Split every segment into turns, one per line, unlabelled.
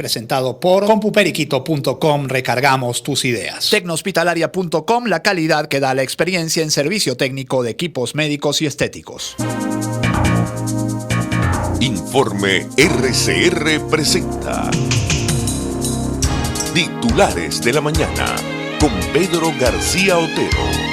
Presentado por compuperiquito.com, recargamos tus ideas. Tecnohospitalaria.com, la calidad que da la experiencia en servicio técnico de equipos médicos y estéticos.
Informe RCR presenta Titulares de la Mañana con Pedro García Otero.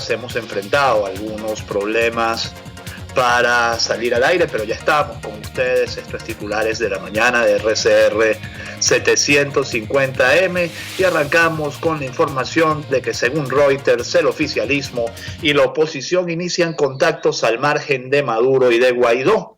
Hemos enfrentado algunos problemas para salir al aire, pero ya estamos con ustedes. Esto es Titulares de la Mañana de RCR 750M y arrancamos con la información de que según Reuters el oficialismo y la oposición inician contactos al margen de Maduro y de Guaidó.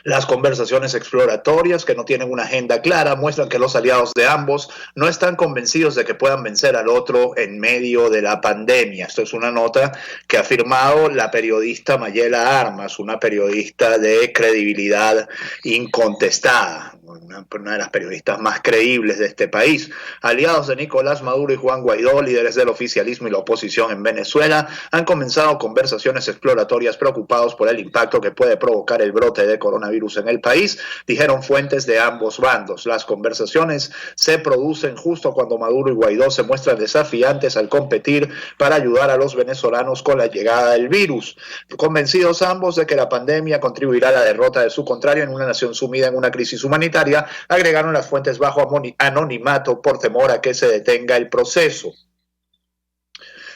Las conversaciones exploratorias, que no tienen una agenda clara, muestran que los aliados de ambos no están convencidos de que puedan vencer al otro en medio de la pandemia. Esto es una nota que ha firmado la periodista Mayela Armas, una periodista de credibilidad incontestada, una de las periodistas más creíbles de este país. Aliados de Nicolás Maduro y Juan Guaidó, líderes del oficialismo y la oposición en Venezuela, han comenzado conversaciones exploratorias preocupados por el impacto que puede provocar el brote de coronavirus en el país, dijeron fuentes de ambos bandos. Las conversaciones se producen justo cuando Maduro y Guaidó se muestran desafiantes al competir para ayudar a los venezolanos con la llegada del virus. Convencidos ambos de que la pandemia contribuirá a la derrota de su contrario en una nación sumida en una crisis humanitaria, agregaron las fuentes bajo anonimato por temor a que se detenga el proceso.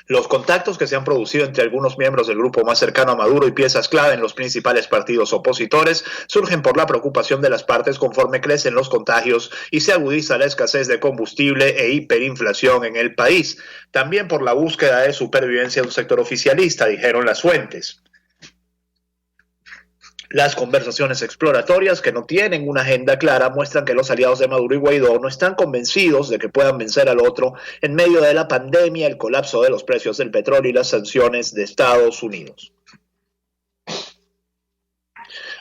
Los contactos que se han producido entre algunos miembros del grupo más cercano a Maduro y piezas clave en los principales partidos opositores surgen por la preocupación de las partes conforme crecen los contagios y se agudiza la escasez de combustible e hiperinflación en el país. También por la búsqueda de supervivencia de un sector oficialista, dijeron las fuentes. Las conversaciones exploratorias, que no tienen una agenda clara, muestran que los aliados de Maduro y Guaidó no están convencidos de que puedan vencer al otro en medio de la pandemia, el colapso de los precios del petróleo y las sanciones de Estados Unidos.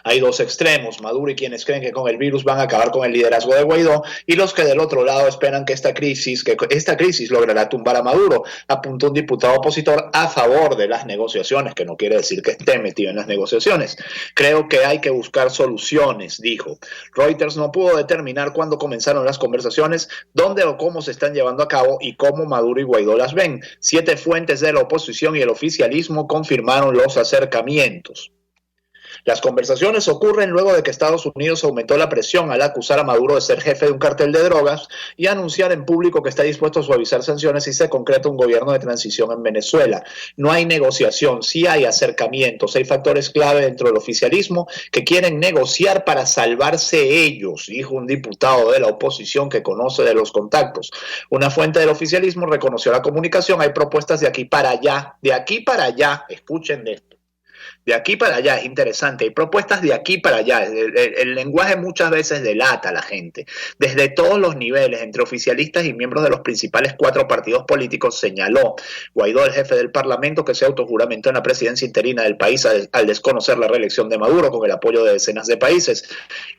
Hay dos extremos, Maduro y quienes creen que con el virus van a acabar con el liderazgo de Guaidó, y los que del otro lado esperan que esta crisis logrará tumbar a Maduro, apuntó un diputado opositor a favor de las negociaciones, que no quiere decir que esté metido en las negociaciones. Creo que hay que buscar soluciones, dijo. Reuters no pudo determinar cuándo comenzaron las conversaciones, dónde o cómo se están llevando a cabo y cómo Maduro y Guaidó las ven. 7 fuentes de la oposición y el oficialismo confirmaron los acercamientos. Las conversaciones ocurren luego de que Estados Unidos aumentó la presión al acusar a Maduro de ser jefe de un cartel de drogas y anunciar en público que está dispuesto a suavizar sanciones si se concreta un gobierno de transición en Venezuela. No hay negociación, sí hay acercamientos, hay factores clave dentro del oficialismo que quieren negociar para salvarse ellos, dijo un diputado de la oposición que conoce de los contactos. Una fuente del oficialismo reconoció la comunicación, hay propuestas de aquí para allá, escuchen de esto. De aquí para allá es interesante, hay propuestas de aquí para allá. El lenguaje muchas veces delata a la gente. Desde todos los niveles, entre oficialistas y miembros de los principales 4 partidos políticos, señaló Guaidó, el jefe del Parlamento, que se autojuramentó en la presidencia interina del país al desconocer la reelección de Maduro con el apoyo de decenas de países.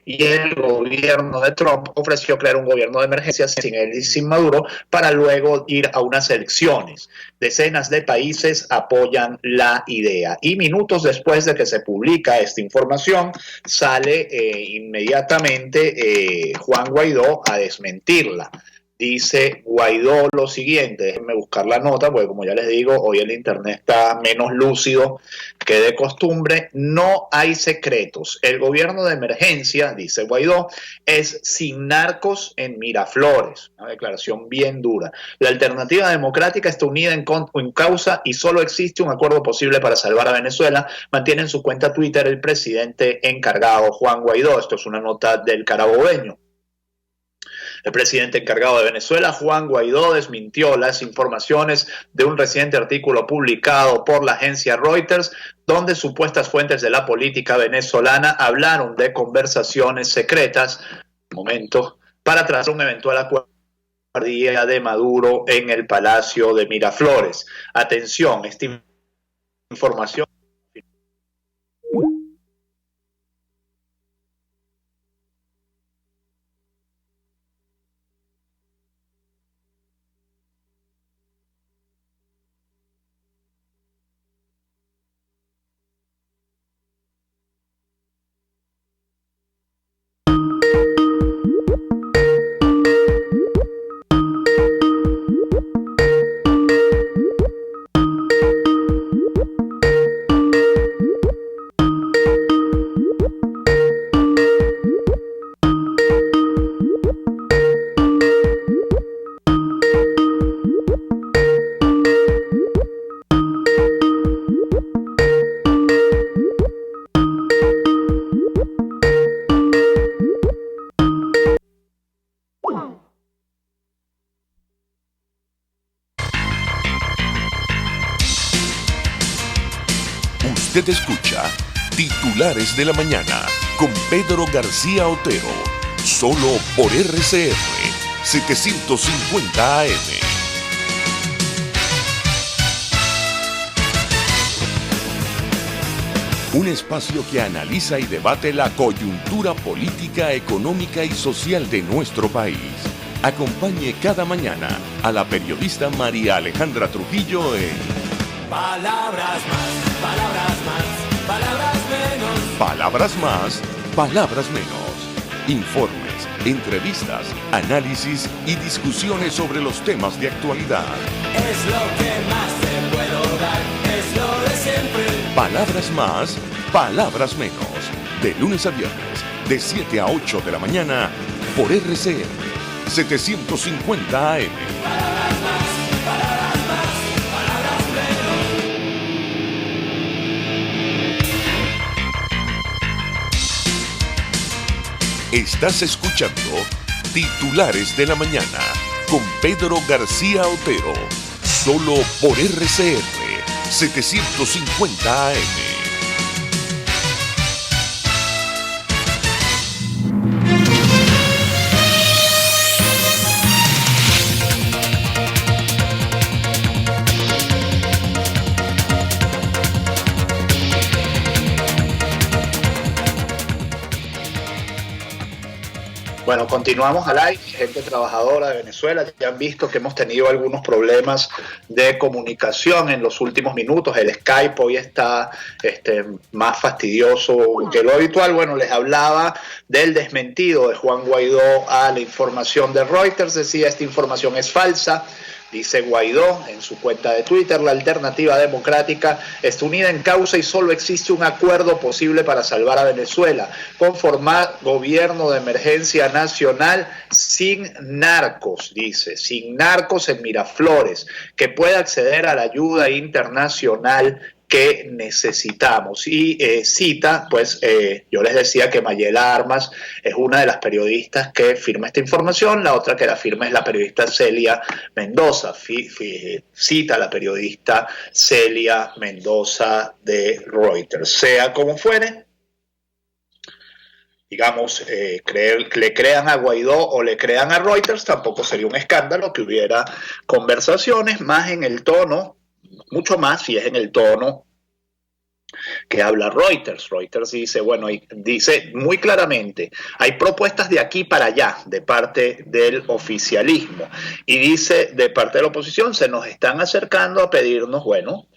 Y el gobierno de Trump ofreció crear un gobierno de emergencia sin él y sin Maduro para luego ir a unas elecciones. Decenas de países apoyan la idea. Y minutos después de que se publica esta información, sale inmediatamente Juan Guaidó a desmentirla. Dice Guaidó lo siguiente, déjenme buscar la nota, porque como ya les digo, hoy el internet está menos lúcido que de costumbre. No hay secretos. El gobierno de emergencia, dice Guaidó, es sin narcos en Miraflores. Una declaración bien dura. La alternativa democrática está unida en causa y solo existe un acuerdo posible para salvar a Venezuela, mantiene en su cuenta Twitter el presidente encargado Juan Guaidó. Esto es una nota del Carabobeño. El presidente encargado de Venezuela, Juan Guaidó, desmintió las informaciones de un reciente artículo publicado por la agencia Reuters, donde supuestas fuentes de la política venezolana hablaron de conversaciones secretas, para trazar un eventual acuerdo de Maduro en el Palacio de Miraflores. Atención, esta información
Usted escucha Titulares de la Mañana con Pedro García Otero, solo por RCR 750 AM. Un espacio que analiza y debate la coyuntura política, económica y social de nuestro país. Acompañe cada mañana a la periodista María Alejandra Trujillo en
Palabras más, palabras más, palabras menos.
Palabras más, palabras menos. Informes, entrevistas, análisis y discusiones sobre los temas de actualidad.
Es lo que más te puedo dar, es lo de siempre.
Palabras más, palabras menos. De lunes a viernes, de 7 a 8 de la mañana, por RCR 750 AM.
Palabras más, palabras más, palabras menos.
Estás escuchando Titulares de la Mañana con Pedro García Otero, solo por RCR 750 AM.
Bueno, continuamos al aire. Gente trabajadora de Venezuela, ya han visto que hemos tenido algunos problemas de comunicación en los últimos minutos. El Skype hoy está más fastidioso que lo habitual. Bueno, les hablaba del desmentido de Juan Guaidó a la información de Reuters. Decía, esta información es falsa. Dice Guaidó en su cuenta de Twitter, la alternativa democrática está unida en causa y solo existe un acuerdo posible para salvar a Venezuela: conformar gobierno de emergencia nacional sin narcos, dice, sin narcos en Miraflores, que pueda acceder a la ayuda internacional que necesitamos. Y cita, pues yo les decía que Mayela Armas es una de las periodistas que firma esta información, la otra que la firma es la periodista Celia Mendoza. Cita a la periodista Celia Mendoza de Reuters. Sea como fuere, digamos, le crean a Guaidó o le crean a Reuters, tampoco sería un escándalo que hubiera conversaciones más en el tono, mucho más si es en el tono que habla Reuters. Reuters dice, bueno, dice muy claramente, hay propuestas de aquí para allá de parte del oficialismo, y dice de parte de la oposición, se nos están acercando a pedirnos, bueno,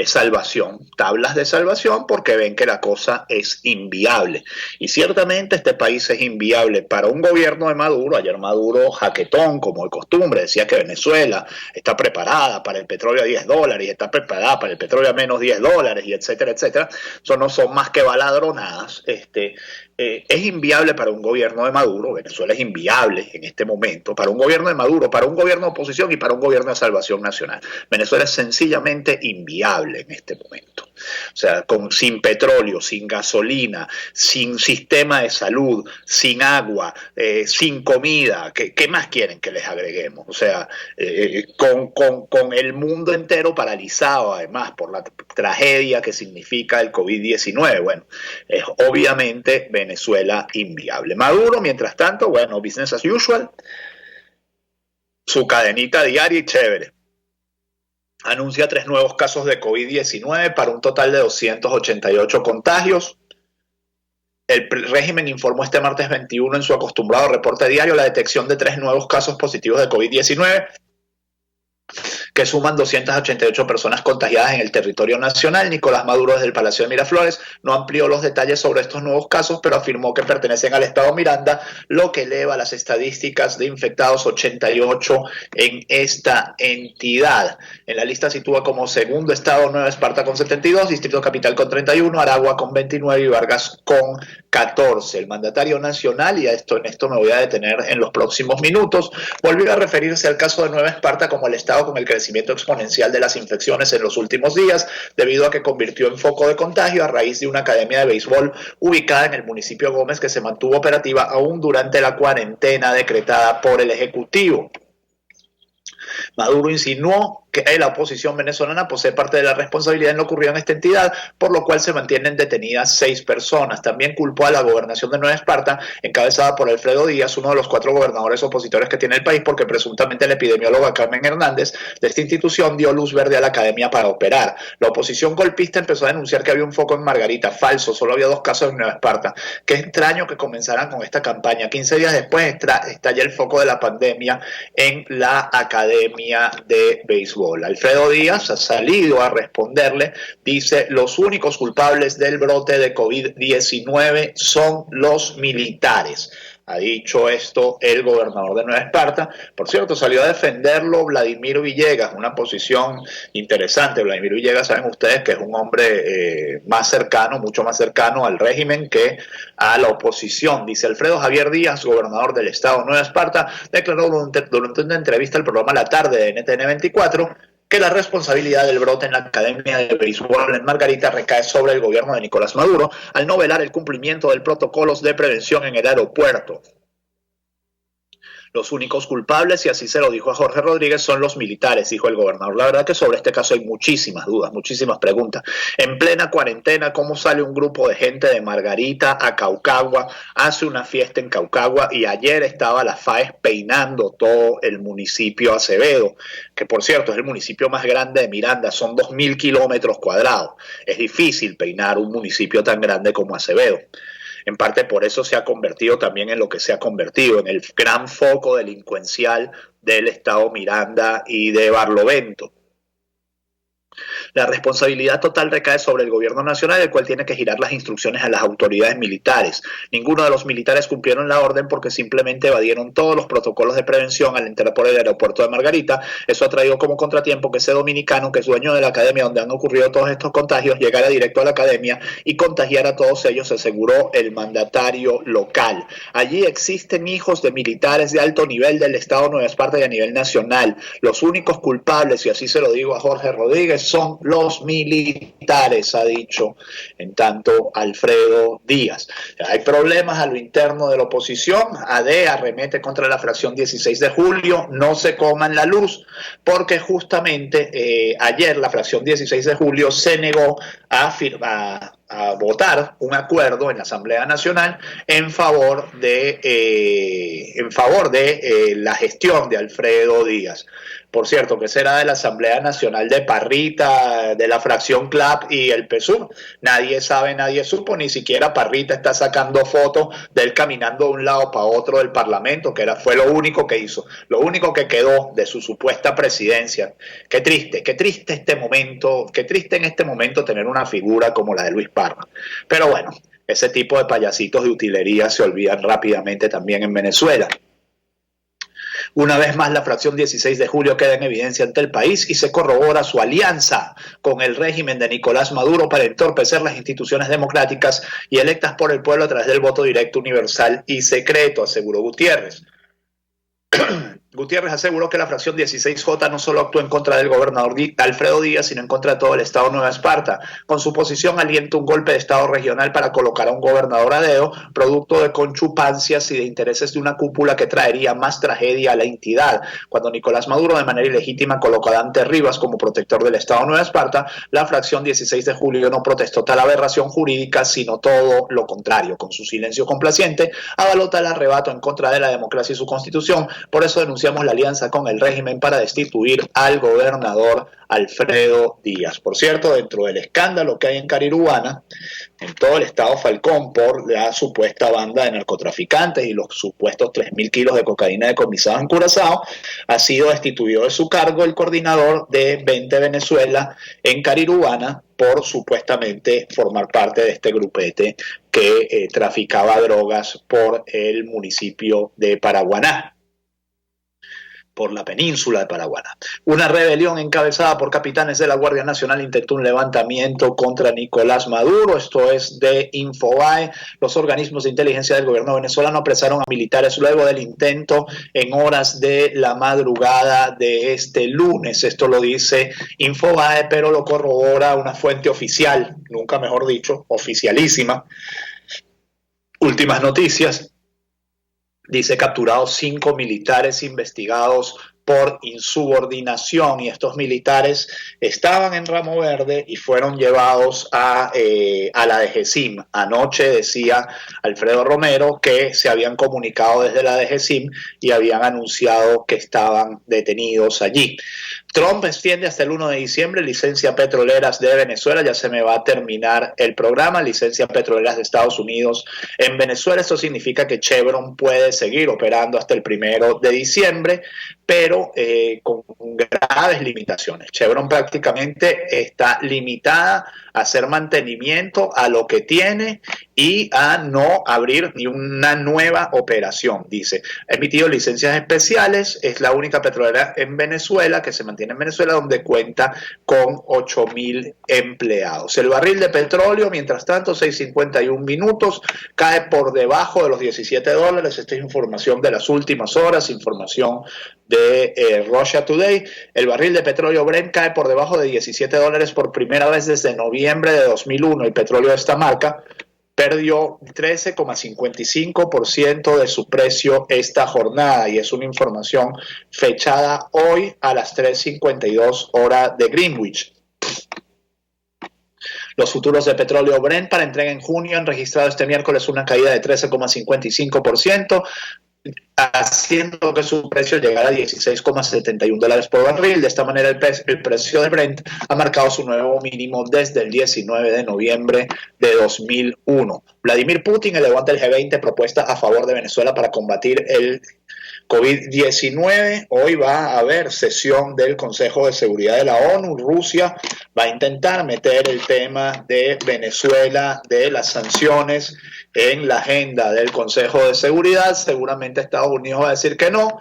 salvación, tablas de salvación, porque ven que la cosa es inviable. Y ciertamente este país es inviable para un gobierno de Maduro. Ayer Maduro, jaquetón, como de costumbre, decía que Venezuela está preparada para el petróleo a $10, está preparada para el petróleo a menos $10, y etcétera, etcétera. Eso no son más que baladronadas. Es inviable para un gobierno de Maduro. Venezuela es inviable en este momento para un gobierno de Maduro, para un gobierno de oposición y para un gobierno de salvación nacional. Venezuela es sencillamente inviable en este momento. O sea, sin petróleo, sin gasolina, sin sistema de salud, sin agua, sin comida. ¿Qué más quieren que les agreguemos? O sea, con el mundo entero paralizado, además, por la tragedia que significa el COVID-19. Bueno, es obviamente Venezuela inviable. Maduro, mientras tanto, bueno, business as usual, su cadenita diaria y chévere. Anuncia 3 nuevos casos de COVID-19 para un total de 288 contagios. El régimen informó este martes 21 en su acostumbrado reporte diario la detección de 3 nuevos casos positivos de COVID-19, que suman 288 personas contagiadas en el territorio nacional. Nicolás Maduro, desde el Palacio de Miraflores, no amplió los detalles sobre estos nuevos casos, pero afirmó que pertenecen al estado Miranda, lo que eleva las estadísticas de infectados 88 en esta entidad. En la lista sitúa como segundo estado Nueva Esparta con 72, Distrito Capital con 31, Aragua con 29 y Vargas con 14. El mandatario nacional, y en esto me voy a detener en los próximos minutos, volvió a referirse al caso de Nueva Esparta como el estado con el crecimiento exponencial de las infecciones en los últimos días, debido a que convirtió en foco de contagio a raíz de una academia de béisbol ubicada en el municipio Gómez que se mantuvo operativa aún durante la cuarentena decretada por el Ejecutivo. Maduro insinuó que la oposición venezolana posee parte de la responsabilidad en lo ocurrido en esta entidad, por lo cual se mantienen detenidas 6 personas. También culpó a la gobernación de Nueva Esparta, encabezada por Alfredo Díaz, uno de los 4 gobernadores opositores que tiene el país, porque presuntamente la epidemióloga Carmen Hernández de esta institución dio luz verde a la academia para operar. La oposición golpista empezó a denunciar que había un foco en Margarita. Falso, solo había 2 casos en Nueva Esparta. Qué extraño que comenzaran con esta campaña. 15 días después estalla el foco de la pandemia en la academia de béisbol. Alfredo Díaz ha salido a responderle, dice, los únicos culpables del brote de COVID-19 son los militares. Ha dicho esto el gobernador de Nueva Esparta. Por cierto, salió a defenderlo Vladimir Villegas, una posición interesante. Vladimir Villegas, saben ustedes que es un hombre más cercano, mucho más cercano al régimen que a la oposición. Dice Alfredo Javier Díaz, gobernador del estado de Nueva Esparta, declaró durante una entrevista al programa La Tarde de NTN 24 que la responsabilidad del brote en la academia de béisbol en Margarita recae sobre el gobierno de Nicolás Maduro al no velar el cumplimiento de protocolos de prevención en el aeropuerto. Los únicos culpables, y así se lo dijo a Jorge Rodríguez, son los militares, dijo el gobernador. La verdad que sobre este caso hay muchísimas dudas, muchísimas preguntas. En plena cuarentena, ¿cómo sale un grupo de gente de Margarita a Caucagua, hace una fiesta en Caucagua, y ayer estaba la FAES peinando todo el municipio Acevedo, que por cierto es el municipio más grande de Miranda, son 2.000 kilómetros cuadrados. Es difícil peinar un municipio tan grande como Acevedo. En parte por eso se ha convertido también en lo que se ha convertido, en el gran foco delincuencial del estado Miranda y de Barlovento. La responsabilidad total recae sobre el gobierno nacional, el cual tiene que girar las instrucciones a las autoridades militares. Ninguno de los militares cumplieron la orden porque simplemente evadieron todos los protocolos de prevención al entrar por el aeropuerto de Margarita. Eso ha traído como contratiempo que ese dominicano, que es dueño de la academia donde han ocurrido todos estos contagios, llegara directo a la academia y contagiara a todos ellos, aseguró el mandatario local. Allí existen hijos de militares de alto nivel del estado de Nueva Esparta y a nivel nacional. Los únicos culpables, y así se lo digo a Jorge Rodríguez, son los militares, ha dicho en tanto Alfredo Díaz. Hay problemas a lo interno de la oposición. AD arremete contra la fracción 16 de julio, no se coman la luz, porque justamente ayer la fracción 16 de julio se negó a votar un acuerdo en la Asamblea Nacional en favor de la gestión de Alfredo Díaz. Por cierto, que será de la Asamblea Nacional de Parrita, de la fracción CLAP y el PSUV. Nadie sabe, nadie supo, ni siquiera Parrita está sacando fotos de él caminando de un lado para otro del Parlamento, que fue lo único que hizo, lo único que quedó de su supuesta presidencia. Qué triste este momento, qué triste en este momento tener una figura como la de Luis Parra. Pero bueno, ese tipo de payasitos de utilería se olvidan rápidamente también en Venezuela. Una vez más, la fracción 16 de julio queda en evidencia ante el país y se corrobora su alianza con el régimen de Nicolás Maduro para entorpecer las instituciones democráticas y electas por el pueblo a través del voto directo, universal y secreto, aseguró Gutiérrez. Gutiérrez aseguró que la fracción 16J no solo actuó en contra del gobernador Alfredo Díaz, sino en contra de todo el estado de Nueva Esparta. Con su posición alienta un golpe de estado regional para colocar a un gobernador a dedo, producto de conchupancias y de intereses de una cúpula que traería más tragedia a la entidad. Cuando Nicolás Maduro de manera ilegítima colocó a Dante Rivas como protector del estado de Nueva Esparta, la fracción 16 de julio no protestó tal aberración jurídica, sino todo lo contrario. Con su silencio complaciente, avaló tal arrebato en contra de la democracia y su constitución. Por eso denunciamos la alianza con el régimen para destituir al gobernador Alfredo Díaz. Por cierto, dentro del escándalo que hay en Carirubana, en todo el estado Falcón, por la supuesta banda de narcotraficantes y los supuestos 3.000 kilos de cocaína decomisados en Curazao, ha sido destituido de su cargo el coordinador de 20 Venezuela en Carirubana por supuestamente formar parte de este grupete que traficaba drogas por el municipio de Paraguaná, por la península de Paraguaná. Una rebelión encabezada por capitanes de la Guardia Nacional intentó un levantamiento contra Nicolás Maduro. Esto es de Infobae. Los organismos de inteligencia del gobierno venezolano apresaron a militares luego del intento en horas de la madrugada de este lunes. Esto lo dice Infobae, pero lo corrobora una fuente oficial, nunca mejor dicho, oficialísima. Últimas noticias. Dice capturados 5 militares investigados por insubordinación, y estos militares estaban en Ramo Verde y fueron llevados a la DGCIM. Anoche decía Alfredo Romero que se habían comunicado desde la DGCIM y habían anunciado que estaban detenidos allí. Trump extiende hasta el 1 de diciembre licencia petroleras de Venezuela. Ya se me va a terminar el programa. Licencia petroleras de Estados Unidos en Venezuela. Esto significa que Chevron puede seguir operando hasta el 1 de diciembre, pero con graves limitaciones. Chevron prácticamente está limitada a hacer mantenimiento a lo que tiene y a no abrir ni una nueva operación. Dice, ha emitido licencias especiales, es la única petrolera en Venezuela, que se mantiene en Venezuela, donde cuenta con 8.000 empleados. El barril de petróleo, mientras tanto, 6:51 minutos, cae por debajo de los $17. Esta es información de las últimas horas, información de Russia Today. El barril de petróleo Brent cae por debajo de $17 por primera vez desde noviembre de 2001. El petróleo de esta marca perdió 13,55% de su precio esta jornada, y es una información fechada hoy a las 3:52 hora de Greenwich. Los futuros de petróleo Brent para entrega en junio han registrado este miércoles una caída de 13,55%. haciendo que su precio llegara a $16,71 por barril. De esta manera, el precio de Brent ha marcado su nuevo mínimo desde el 19 de noviembre de 2001. Vladimir Putin elevó ante el G20 propuesta a favor de Venezuela para combatir el COVID-19. Hoy va a haber sesión del Consejo de Seguridad de la ONU. Rusia va a intentar meter el tema de Venezuela, de las sanciones, en la agenda del Consejo de Seguridad. Seguramente Estados Unidos va a decir que no,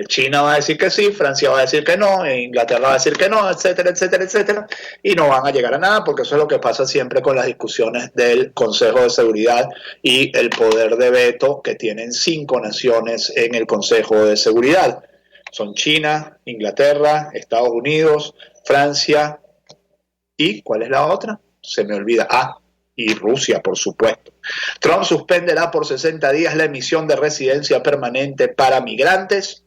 China va a decir que sí, Francia va a decir que no, Inglaterra va a decir que no, etcétera, etcétera, etcétera, y no van a llegar a nada, porque eso es lo que pasa siempre con las discusiones del Consejo de Seguridad y el poder de veto que tienen 5 naciones en el Consejo de Seguridad. Son China, Inglaterra, Estados Unidos, Francia y ¿cuál es la otra? Se me olvida. Y Rusia, por supuesto. Trump suspenderá por 60 días la emisión de residencia permanente para migrantes.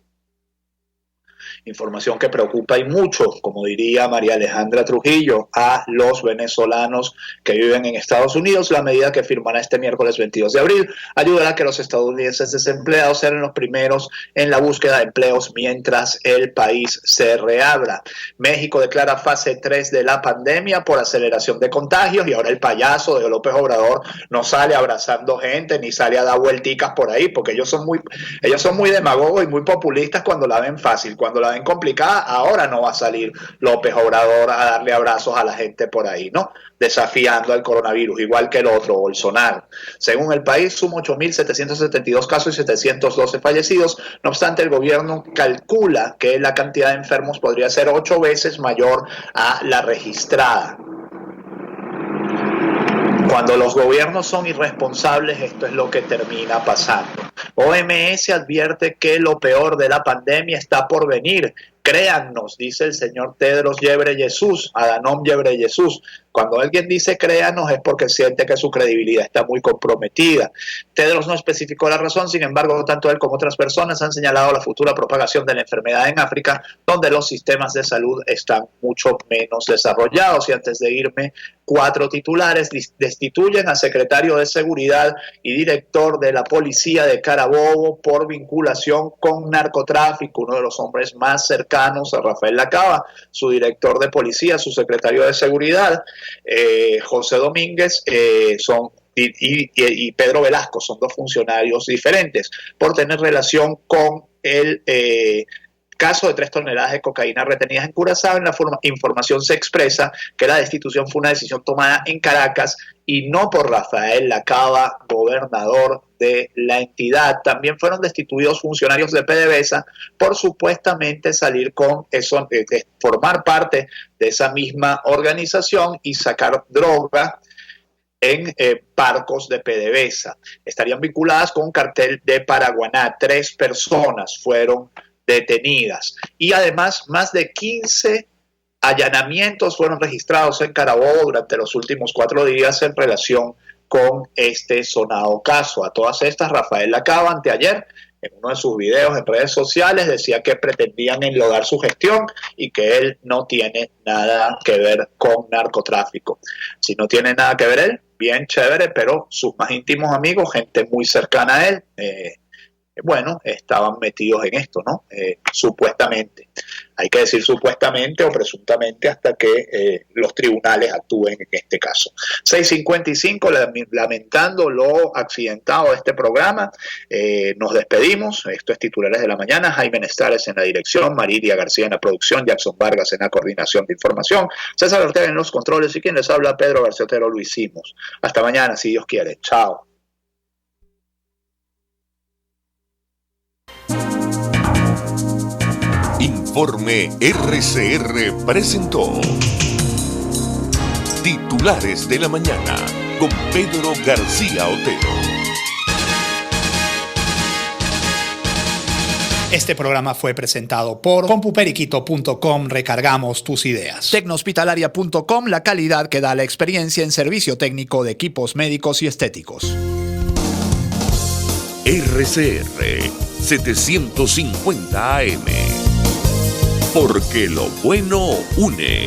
Información que preocupa y mucho, como diría María Alejandra Trujillo, a los venezolanos que viven en Estados Unidos. La medida que firmará este miércoles 22 de abril ayudará a que los estadounidenses desempleados sean los primeros en la búsqueda de empleos mientras el país se reabra. México declara fase 3 de la pandemia por aceleración de contagios, y ahora el payaso de López Obrador no sale abrazando gente ni sale a dar vuelticas por ahí, porque ellos son muy demagogos y muy populistas cuando la ven fácil. Cuando la ven complicada, ahora no va a salir López Obrador a darle abrazos a la gente por ahí, ¿no? Desafiando al coronavirus, igual que el otro, Bolsonaro. Según el país, suma 8.772 casos y 712 fallecidos. No obstante, el gobierno calcula que la cantidad de enfermos podría ser 8 veces mayor a la registrada. Cuando los gobiernos son irresponsables, esto es lo que termina pasando. OMS advierte que lo peor de la pandemia está por venir. Créannos, dice el señor Tedros Ghebreyesus, Adhanom Ghebreyesus. Cuando alguien dice créanos es porque siente que su credibilidad está muy comprometida. Tedros no especificó la razón, sin embargo, tanto él como otras personas han señalado la futura propagación de la enfermedad en África, donde los sistemas de salud están mucho menos desarrollados. Y antes de irme, 4 titulares: destituyen al secretario de Seguridad y director de la policía de Carabobo por vinculación con narcotráfico. Uno de los hombres más cercanos a Rafael Lacaba, su director de policía, su secretario de Seguridad, José Domínguez, y Pedro Velasco, son 2 funcionarios diferentes por tener relación con el caso de 3 toneladas de cocaína retenidas en Curazao. En la información se expresa que la destitución fue una decisión tomada en Caracas y no por Rafael Lacaba, gobernador de la entidad. También fueron destituidos funcionarios de PDVSA por supuestamente salir con eso, formar parte de esa misma organización y sacar droga en barcos de PDVSA. Estarían vinculadas con un cartel de Paraguaná. 3 personas fueron detenidas. Y además, más de 15 allanamientos fueron registrados en Carabobo durante los últimos 4 días en relación con este sonado caso. A todas estas, Rafael Lacaba, anteayer, en uno de sus videos en redes sociales, decía que pretendían enlodar su gestión y que él no tiene nada que ver con narcotráfico. Si no tiene nada que ver él, bien chévere, pero sus más íntimos amigos, gente muy cercana a él, estaban metidos en esto, ¿no? Supuestamente. Hay que decir supuestamente o presuntamente hasta que los tribunales actúen en este caso. 6:55, lamentando lo accidentado de este programa, nos despedimos. Esto es Titulares de la Mañana. Jaime Nestares en la dirección, Marilia García en la producción, Jackson Vargas en la coordinación de información, César Ortega en los controles y quien les habla, Pedro García Otero. Lo hicimos. Hasta mañana, si Dios quiere. Chao.
Informe RCR presentó Titulares de la Mañana con Pedro García Otero.
Este programa fue presentado por compuperiquito.com. Recargamos tus ideas. Tecnohospitalaria.com, la calidad que da la experiencia en servicio técnico de equipos médicos y estéticos.
RCR 750 AM. Porque lo bueno une.